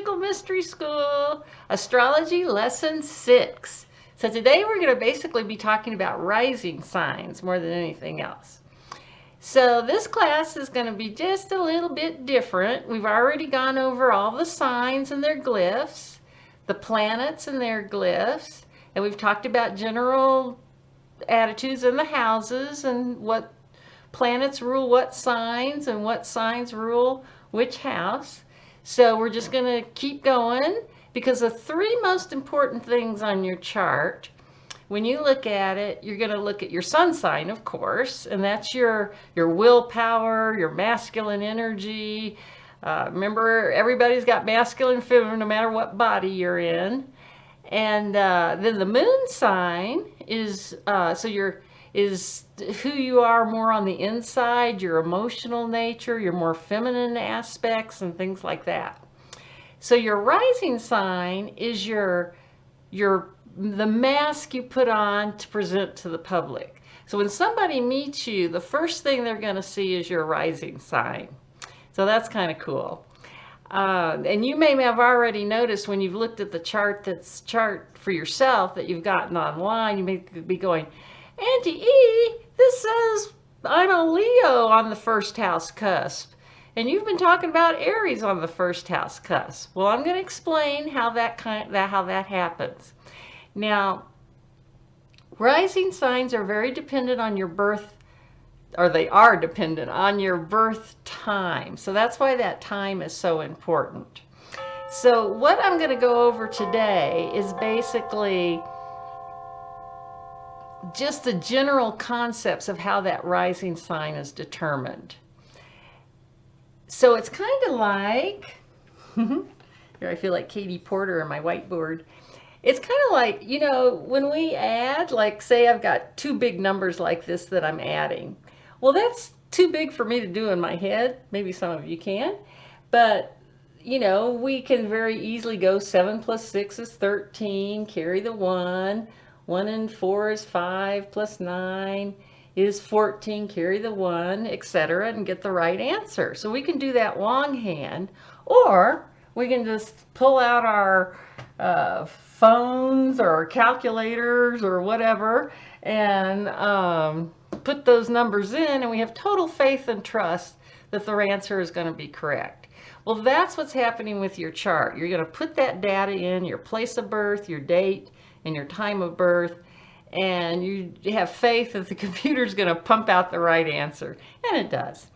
Astrological Mystery School, Astrology Lesson 6. So today we're going to basically be talking about rising signs more than anything else. So this class is going to be just a little bit different. We've already gone over all the signs and their glyphs, the planets and their glyphs, and we've talked about general attitudes in the houses and what planets rule what signs and what signs rule which house. So we're just going to keep going because the three most important things on your chart, when you look at it, you're going to look at your sun sign, of course, and that's your willpower, your masculine energy. Remember, everybody's got masculine and feminine no matter what body you're in. And then the moon sign is is who you are more on the inside, your emotional nature, your more feminine aspects and things like that. So your rising sign is the mask you put on to present to the public. So when somebody meets you, the first thing they're going to see is your rising sign. So that's kind of cool. And you may have already noticed when you've looked at the chart for yourself that you've gotten online, you may be going, Auntie E, this says I'm a Leo on the first house cusp. And you've been talking about Aries on the first house cusp. Well, I'm going to explain how that happens. Now, rising signs are very dependent on your birth, or they are dependent on your birth time. So that's why that time is so important. So what I'm going to go over today is basically just the general concepts of how that rising sign is determined. So it's kind of like, here I feel like Katie Porter on my whiteboard. It's kind of like, you know, when we add, like say I've got two big numbers like this that I'm adding. Well, that's too big for me to do in my head. Maybe some of you can. But, you know, we can very easily go 7 plus 6 is 13, carry the 1. 1 and 4 is 5, plus 9 is 14, carry the 1, etc., and get the right answer. So we can do that longhand, or we can just pull out our phones or calculators or whatever and put those numbers in, and we have total faith and trust that the answer is going to be correct. Well, that's what's happening with your chart. You're going to put that data in, your place of birth, your date, and your time of birth, and you have faith that the computer's going to pump out the right answer, and it does.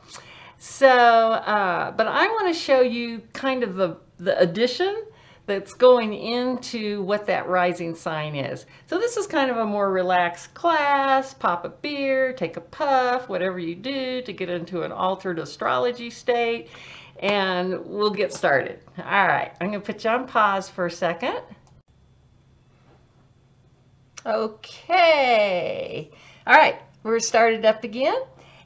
So, but I want to show you kind of the addition that's going into what that rising sign is. So this is kind of a more relaxed class. Pop a beer, take a puff, whatever you do to get into an altered astrology state, and we'll get started. All right, I'm going to put you on pause for a second. Okay, all right, we're started up again,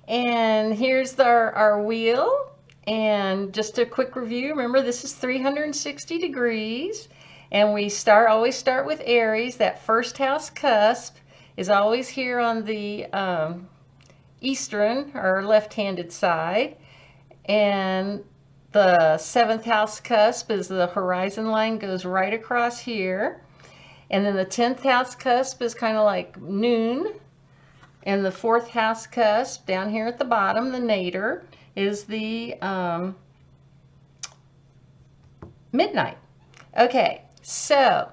and here's our wheel. And just a quick review, remember this is 360 degrees, and we always start with Aries. That first house cusp is always here on the eastern or left-handed side, and the 7th house cusp is the horizon line goes right across here. And then the 10th house cusp is kind of like noon. And the 4th house cusp down here at the bottom, the nadir, is the midnight. Okay, so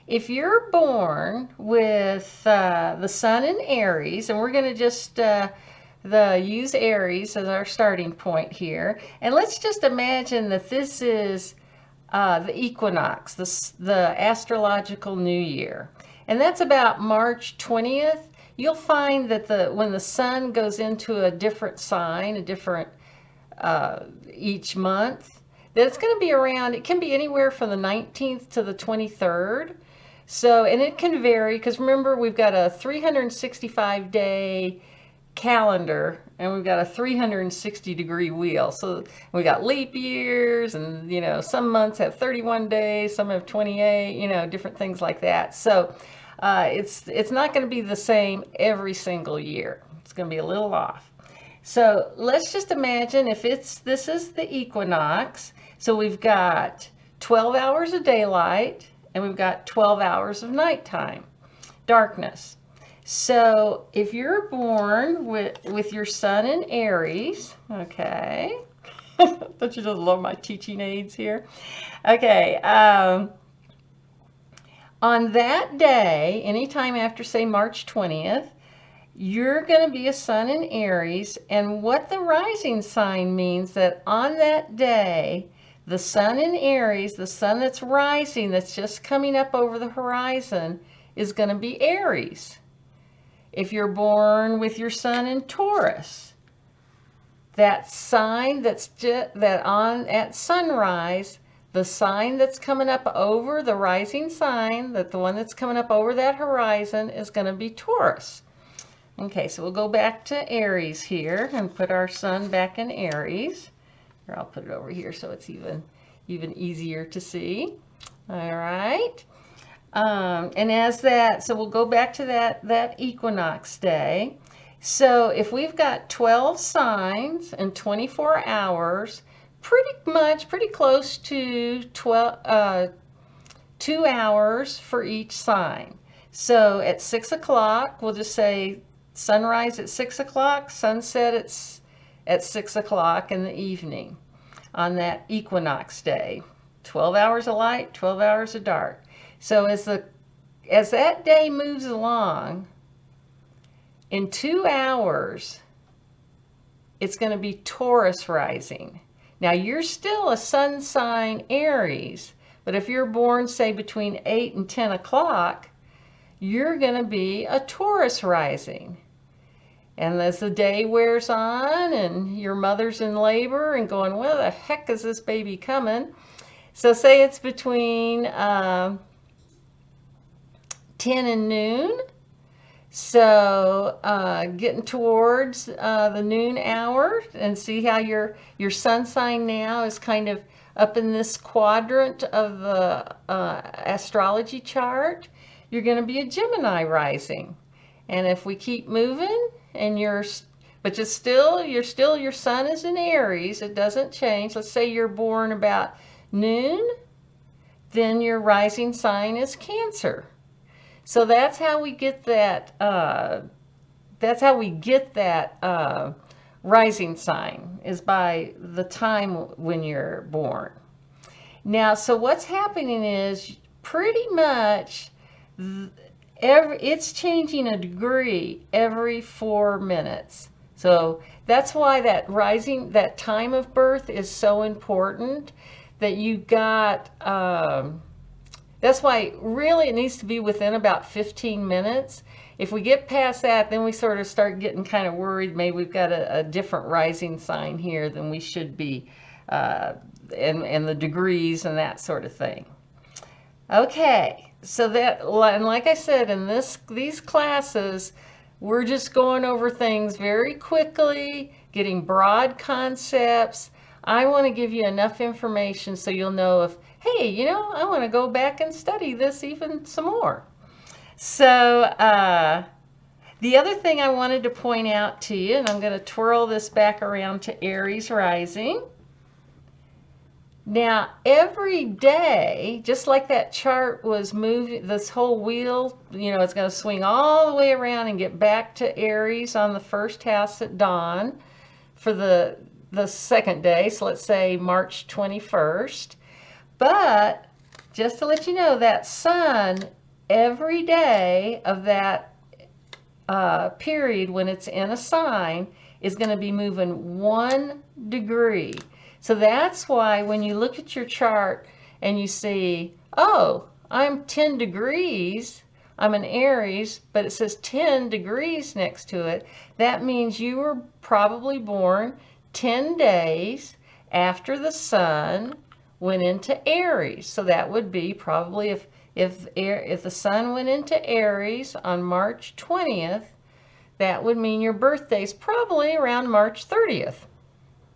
if you're born with the sun in Aries, and we're going to just use Aries as our starting point here. And let's just imagine that this is the equinox, the astrological new year, and that's about March 20th. You'll find that when the sun goes into a different sign, each month, that it's going to be around, it can be anywhere from the 19th to the 23rd. So, and it can vary because remember we've got a 365 day calendar and we've got a 360 degree wheel. So we got leap years, and you know, some months have 31 days, some have 28, you know, different things like that. So it's not going to be the same every single year. It's going to be a little off. So let's just imagine if this is the equinox. So we've got 12 hours of daylight, and we've got 12 hours of nighttime, darkness. So if you're born with your sun in Aries, okay, don't you just love my teaching aids here? Okay, on that day, anytime after, say, March 20th, you're going to be a sun in Aries, and what the rising sign means that on that day, the sun in Aries, the sun that's rising, that's just coming up over the horizon, is going to be Aries. If you're born with your sun in Taurus, that sign that on at sunrise, the sign that's coming up over the rising sign, that the one that's coming up over that horizon is going to be Taurus. Okay, so we'll go back to Aries here and put our sun back in Aries. Here, I'll put it over here so it's even easier to see. All right. And as that, so we'll go back to that equinox day. So if we've got 12 signs and 24 hours, pretty close to 2 hours for each sign. So at 6 o'clock, we'll just say sunrise at 6 o'clock, sunset at 6 o'clock in the evening on that equinox day. 12 hours of light, 12 hours of dark. So as that day moves along, in 2 hours, it's going to be Taurus rising. Now, you're still a sun sign Aries, but if you're born, say, between 8 and 10 o'clock, you're going to be a Taurus rising. And as the day wears on and your mother's in labor and going, where the heck is this baby coming? So say it's between 10 and noon. So getting towards the noon hour, and see how your sun sign now is kind of up in this quadrant of the astrology chart. You're going to be a Gemini rising. And if we keep moving, and your sun is in Aries, it doesn't change. Let's say you're born about noon, then your rising sign is Cancer. So that's how we get that. Rising sign, is by the time when you're born. Now, so what's happening is pretty much it's changing a degree every 4 minutes. So that's why that time of birth is so important, that you got. That's why really it needs to be within about 15 minutes. If we get past that, then we sort of start getting kind of worried. Maybe we've got a different rising sign here than we should be, and the degrees and that sort of thing. Okay, so that, and like I said, in these classes, we're just going over things very quickly, getting broad concepts. I want to give you enough information so you'll know if, hey, I want to go back and study this even some more. So the other thing I wanted to point out to you, and I'm going to twirl this back around to Aries rising. Now, every day, just like that chart was moving, this whole wheel, it's going to swing all the way around and get back to Aries on the first house at dawn for the second day. So let's say March 21st. But just to let you know, that sun, every day of that period when it's in a sign, is going to be moving 1 degree. So that's why when you look at your chart and you see, oh, I'm 10 degrees, I'm an Aries, but it says 10 degrees next to it, that means you were probably born 10 days after the sun went into Aries. So that would be probably if the sun went into Aries on March 20th, that would mean your birthday's probably around March 30th.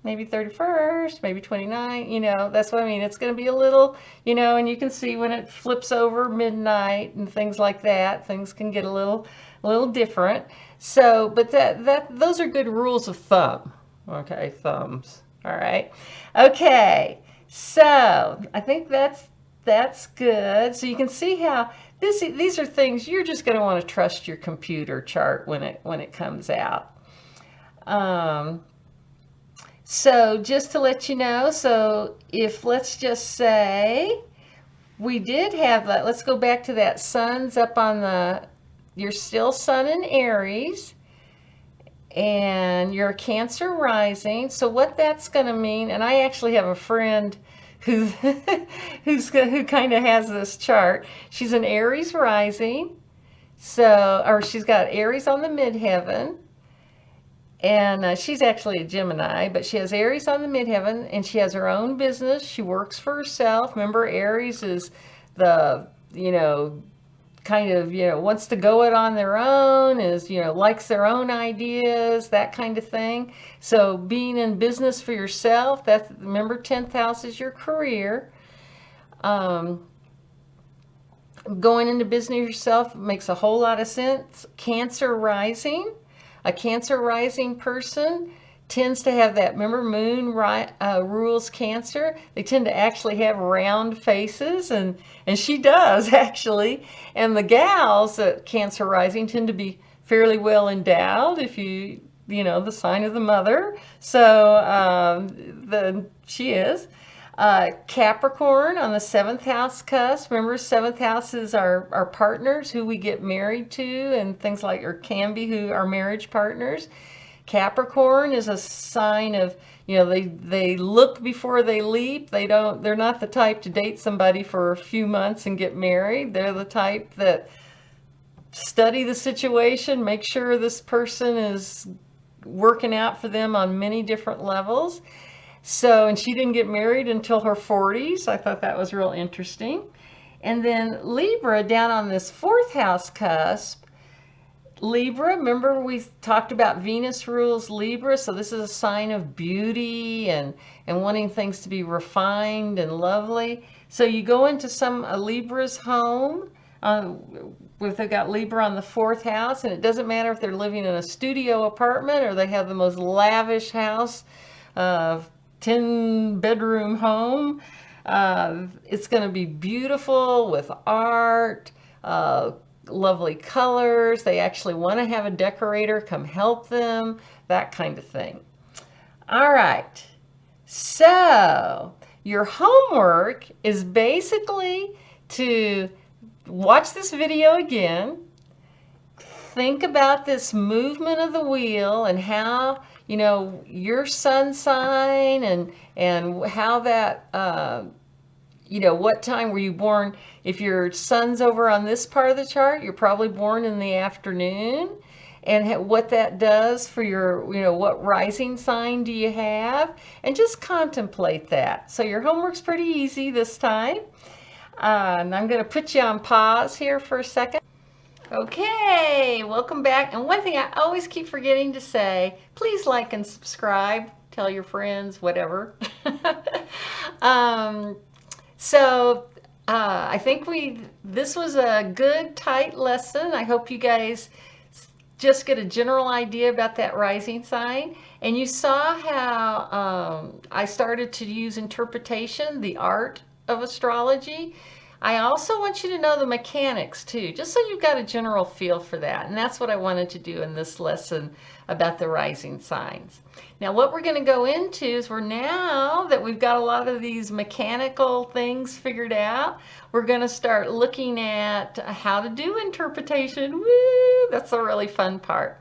Maybe 31st, maybe 29th, that's what I mean. It's going to be a little, and you can see when it flips over midnight and things like that, things can get a little different. So, but those are good rules of thumb. Okay, thumbs. All right. Okay. So I think that's good. So you can see how these are things you're just going to want to trust your computer chart when it comes out. So just to let you know, so if let's just say we did have that, let's go back to that sun's up on you're still sun in Aries, and you're a Cancer rising. So what that's going to mean, and I actually have a friend who who kind of has this chart. She's an Aries rising, or she's got Aries on the midheaven, and she's actually a Gemini, but she has Aries on the midheaven, and she has her own business. She works for herself. Remember, Aries is the, kind of, wants to go it on their own, is, likes their own ideas, that kind of thing. So being in business for yourself, remember 10th house is your career. Going into business yourself makes a whole lot of sense. Cancer rising, a Cancer rising person tends to have that, remember moon rules Cancer. They tend to actually have round faces, and she does actually. And the gals at Cancer rising tend to be fairly well endowed, if the sign of the mother. So she is. Capricorn on the 7th house cusp. Remember, 7th house is our partners, who we get married to, and things like, or can be, who are marriage partners. Capricorn is a sign of, they look before they leap. They're not the type to date somebody for a few months and get married. They're the type that study the situation, make sure this person is working out for them on many different levels. So, and she didn't get married until her 40s. I thought that was real interesting. And then Libra, down on this 4th house cusp. Libra, remember we talked about Venus rules Libra, so this is a sign of beauty and wanting things to be refined and lovely. So you go into a Libra's home, if they've got Libra on the 4th house, and it doesn't matter if they're living in a studio apartment or they have the most lavish house, 10-bedroom home. It's going to be beautiful with art, lovely colors. They actually want to have a decorator come help them, that kind of thing. All right, so your homework is basically to watch this video again, think about this movement of the wheel and how, your sun sign and how that, what time were you born? If your sun's over on this part of the chart, you're probably born in the afternoon, and what that does for your, what rising sign do you have, and just contemplate that. So your homework's pretty easy this time. And I'm going to put you on pause here for a second. Okay, welcome back. And one thing I always keep forgetting to say, please like and subscribe, tell your friends, whatever. I think this was a good, tight lesson. I hope you guys just get a general idea about that rising sign. And you saw how I started to use interpretation, the art of astrology. I also want you to know the mechanics too, just so you've got a general feel for that. And that's what I wanted to do in this lesson about the rising signs. Now what we're going to go into is, now that we've got a lot of these mechanical things figured out, we're going to start looking at how to do interpretation. Woo! That's a really fun part.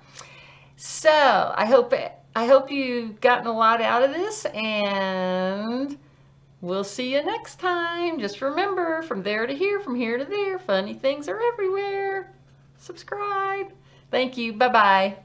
So I hope you've gotten a lot out of this, and we'll see you next time. Just remember, from there to here, from here to there, funny things are everywhere. Subscribe. Thank you. Bye-bye.